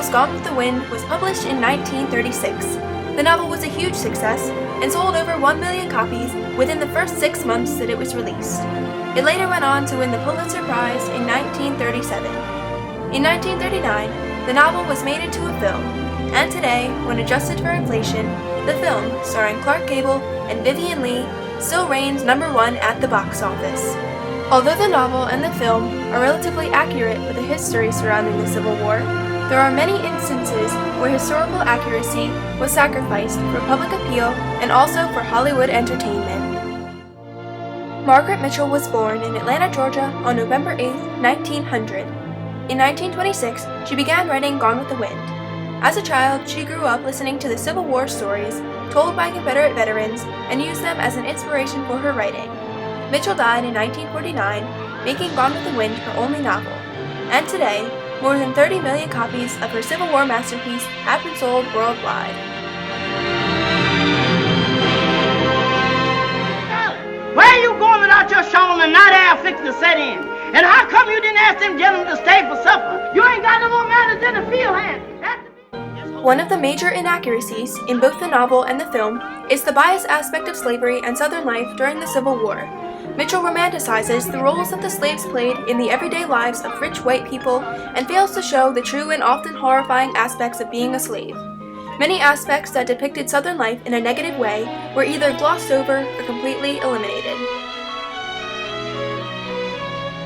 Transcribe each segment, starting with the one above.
Orwell's Gone with the Wind was published in 1936. The novel was a huge success and sold over 1 million copies within the first 6 months that it was released. It later went on to win the Pulitzer Prize in 1937. In 1939, the novel was made into a film, and today, when adjusted for inflation, the film, starring Clark Gable and Vivien Leigh, still reigns #1 at the box office. Although the novel and the film are relatively accurate with the history surrounding the Civil War, there are many instances where historical accuracy was sacrificed for public appeal and also for Hollywood entertainment. Margaret Mitchell was born in Atlanta, Georgia on November 8, 1900. In 1926, she began writing Gone with the Wind. As a child, she grew up listening to the Civil War stories told by Confederate veterans and used them as an inspiration for her writing. Mitchell died in 1949, making Gone with the Wind her only novel. And today, more than 30 million copies of her Civil War masterpiece have been sold worldwide. Where are you going without your shawl and the night air fixing to set in? And how come you didn't ask them gentlemen to stay for supper? You ain't got no more manners than a field hand. One of the major inaccuracies in both the novel and the film is the biased aspect of slavery and Southern life during the Civil War. Mitchell romanticizes the roles that the slaves played in the everyday lives of rich white people and fails to show the true and often horrifying aspects of being a slave. Many aspects that depicted Southern life in a negative way were either glossed over or completely eliminated.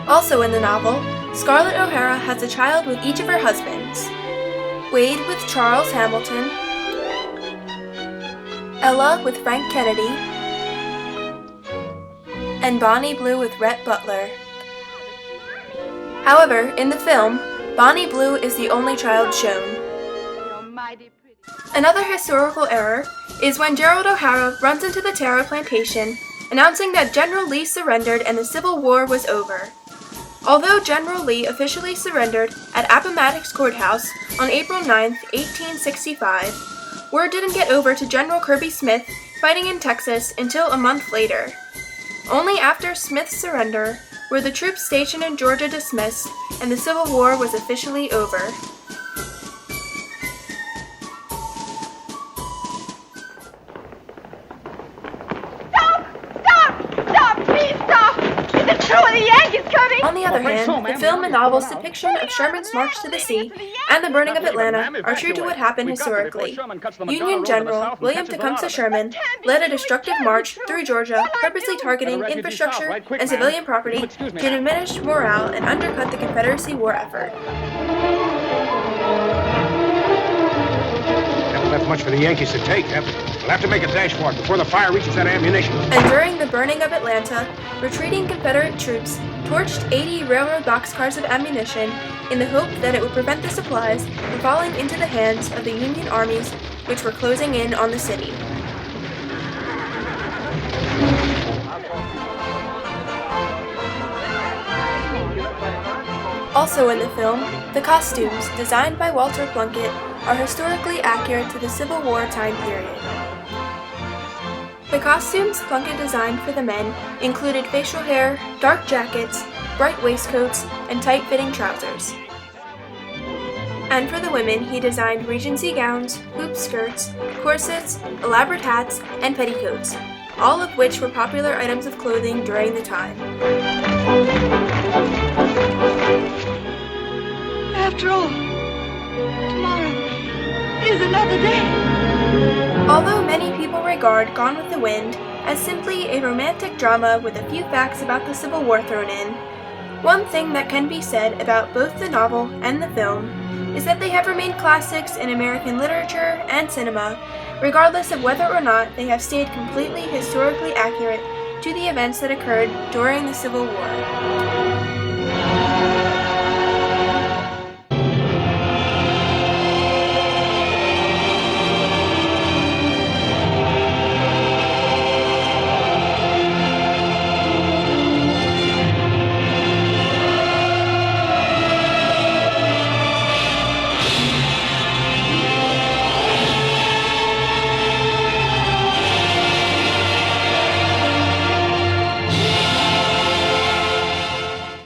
Also in the novel, Scarlett O'Hara has a child with each of her husbands. Wade with Charles Hamilton, Ella with Frank Kennedy, and Bonnie Blue with Rhett Butler. However, in the film, Bonnie Blue is the only child shown. Another historical error is when Gerald O'Hara runs into the Tara plantation, announcing that General Lee surrendered and the Civil War was over. Although General Lee officially surrendered at Appomattox Courthouse on April 9, 1865, word didn't get over to General Kirby Smith fighting in Texas until a month later. Only after Smith's surrender were the troops stationed in Georgia dismissed and the Civil War was officially over. On the other hand, the film and novel's depiction of Sherman's march to the sea and the burning of Atlanta are true to what happened historically. Union General William Tecumseh Sherman led a destructive march through Georgia, purposely targeting infrastructure and civilian property to diminish morale and undercut the Confederacy war effort. That's much for the Yankees to take, huh? We'll have to make a dash for it before the fire reaches that ammunition. And during the burning of Atlanta, retreating Confederate troops torched 80 railroad boxcars of ammunition in the hope that it would prevent the supplies from falling into the hands of the Union armies which were closing in on the city. Also in the film, the costumes, designed by Walter Plunkett, are historically accurate to the Civil War time period. The costumes Plunkett designed for the men included facial hair, dark jackets, bright waistcoats, and tight-fitting trousers. And for the women, he designed Regency gowns, hoop skirts, corsets, elaborate hats, and petticoats, all of which were popular items of clothing during the time. After all, tomorrow is another day. Although many people regard Gone with the Wind as simply a romantic drama with a few facts about the Civil War thrown in, one thing that can be said about both the novel and the film is that they have remained classics in American literature and cinema, regardless of whether or not they have stayed completely historically accurate to the events that occurred during the Civil War.